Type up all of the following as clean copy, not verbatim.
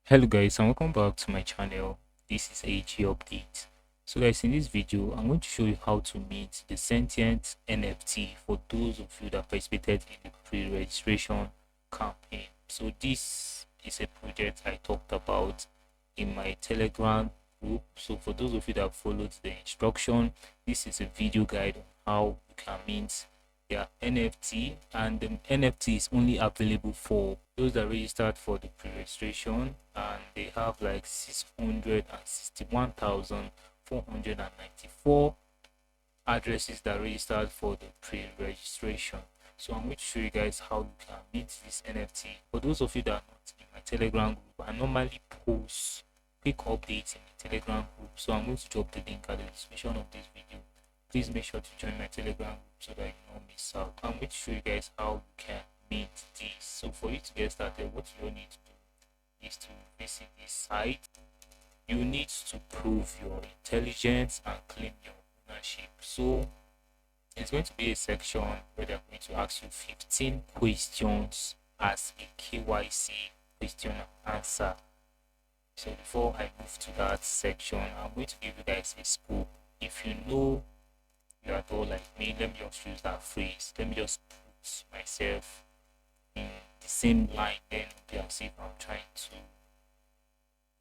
Hello guys and welcome back to my channel. This is AG update. So guys, in this video I'm going to show you how to mint the Sentient NFT for those of you that participated in the pre-registration campaign. So this is a project I talked about in my Telegram group. So for those of you that followed the instruction, this is a video guide on how you can mint their NFT, and the NFT is only available for those that registered for the pre-registration, and they have like 661,494 addresses that registered for the pre-registration. So I'm going to show you guys how you can mint this NFT. For those of you that are not in my Telegram group, I normally post quick updates in the Telegram group, so I'm going to drop the link at the description of this video. Please make sure to join my Telegram group so that you don't miss out. I'm going to show you guys how you can mint this. So for you to get started, what you need to do is to visit this site. You need to prove your intelligence and claim your ownership. So it's going to be a section where they're going to ask you 15 questions as a KYC question and answer. So before I move to that section, I'm going to give you guys a scope. If you know you are all like me, let me just use that phrase. Let me just put myself in the same line, then be as if I'm trying to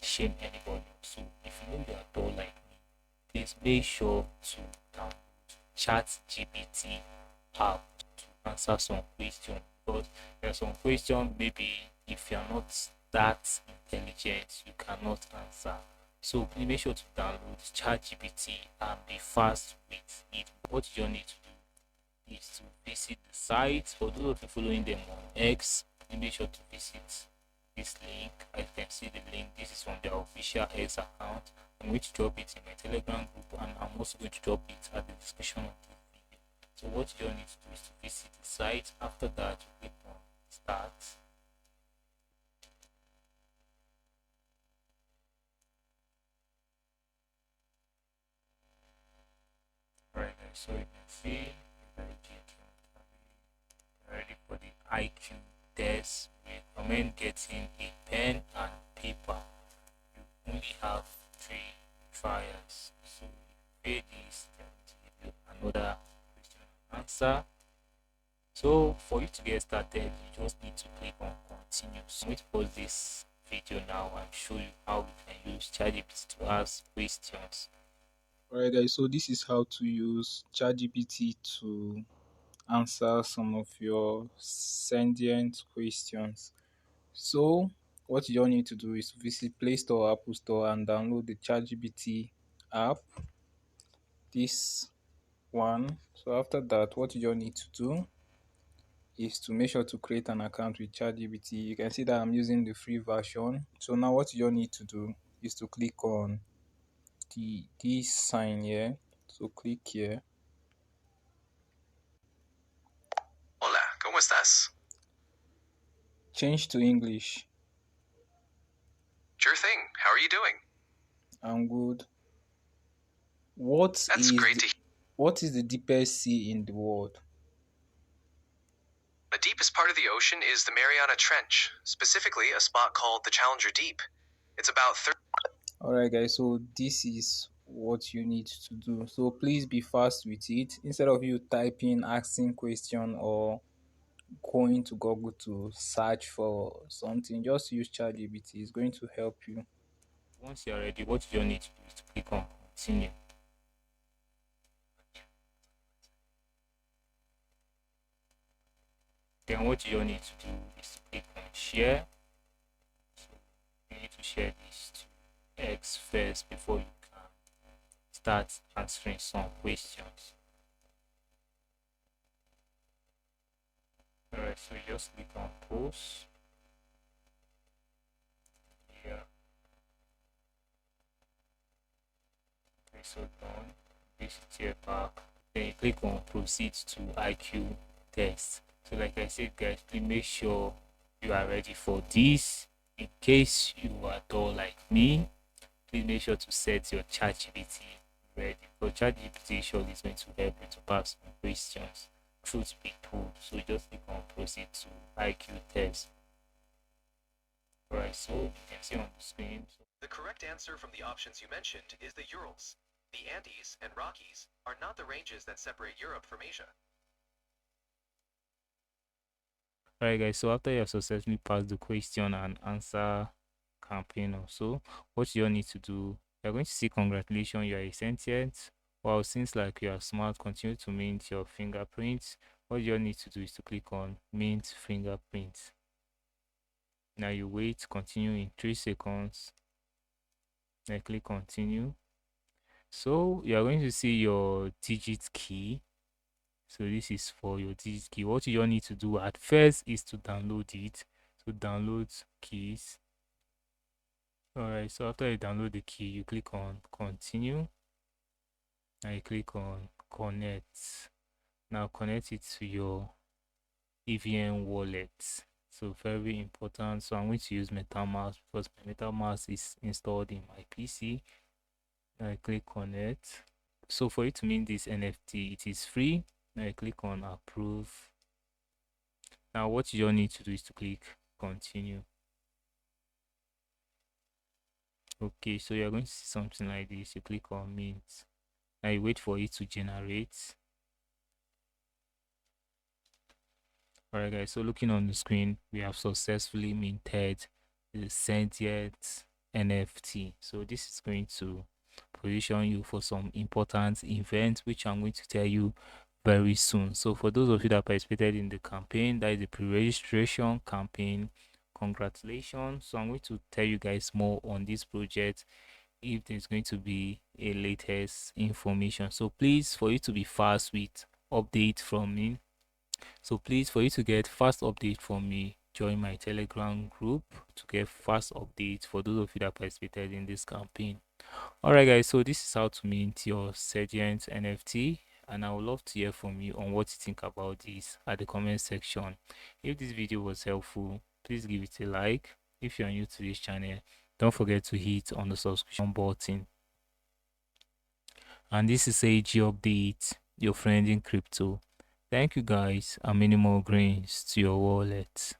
shame anybody. So if you know you are all like me, please make sure to download ChatGPT app to answer some questions, because there are some questions maybe if you are not that intelligent you cannot answer. So please make sure to download ChatGPT and be fast with it. What you need to do is to visit the site. For those of you following them on X, please make sure to visit this link. As you can see the link, this is from their official X account. I'm going to drop it in my Telegram group, and I'm also going to drop it at the description of this video. So what you need to do is to visit the site. After that, click on start. Alright guys, so you can see ready for the IQ test. We recommend getting a pen and paper. You only have 3 trials. So if you fail this, then to give you another question and answer. So for you to get started, you just need to click on continue. So I'm going to pause this video now and show you how you can use ChatGPT to ask questions. Alright guys, so this is how to use ChatGPT to answer some of your sentient questions. So what you all need to do is visit Play Store or Apple Store and download the ChatGPT app. This one. So after that, what you all need to do is to make sure to create an account with ChatGPT. You can see that I'm using the free version. So now what you all need to do is to click on this sign here. So click here. Hola, ¿cómo estás? Change to English. Sure thing. How are you doing? I'm good. What That's is great the, to hear. what is the deepest sea in the world? The deepest part of the ocean is the Mariana Trench, specifically a spot called the Challenger Deep. It's about 30. Alright guys, so this is what you need to do. So please be fast with it. Instead of you typing, asking question, or going to Google to search for something, just use ChatGPT. It's going to help you. Once you're ready, what you need to do is to click on continue. Then what you need to do is to click on share. So you need to share this to X first before you can start answering some questions. Alright, so you just click on post. Yeah. Okay, so done. Visit here back. Then you click on proceed to IQ test. So like I said guys, please make sure you are ready for this. In case you are dull like me, please make sure to set your ChatGPT ready, because ChatGPT surely is going to help you to pass some questions. Truth be told, so just click on proceed to IQ test. Alright, so you can see on the screen. The correct answer from the options you mentioned is the Urals. The Andes and Rockies are not the ranges that separate Europe from Asia. Alright guys, so after you have successfully passed the question and answer campaign or so, what you all need to do, you're going to see congratulations, you are a sentient. Well, since like you are smart, continue to mint your fingerprints. What you all need to do is to click on mint fingerprints. Now you wait, continue in 3 seconds. Then click continue. So you are going to see your digit key. So this is for your digit key. What you all need to do at first is to download it. So download keys. Alright, so after you download the key, you click on continue. Now you click on connect. Now connect it to your EVM wallet. So very important. So I'm going to use Metamask because my Metamask is installed in my PC. Now I click connect. So for you to mint this NFT, it is free. Now I click on approve. Now what you all need to do is to click continue. Okay, so you're going to see something like this. You click on mint. Now you wait for it to generate. Alright guys, so looking on the screen, we have successfully minted the Sentient NFT. So this is going to position you for some important events, which I'm going to tell you very soon. So for those of you that participated in the campaign, that is the pre-registration campaign, congratulations. So I'm going to tell you guys more on this project if there's going to be a latest information. So please, for you to be fast with update from me, so please, for you to get fast update from me, join my Telegram group to get fast updates for those of you that participated in this campaign. Alright guys, so this is how to mint your Sentient NFT, and I would love to hear from you on what you think about this at the comment section. If this video was helpful, please give it a like. If you are new to this channel, don't forget to hit on the subscription button. And this is AG Update, your friend in crypto. Thank you guys, and many more grains to your wallet.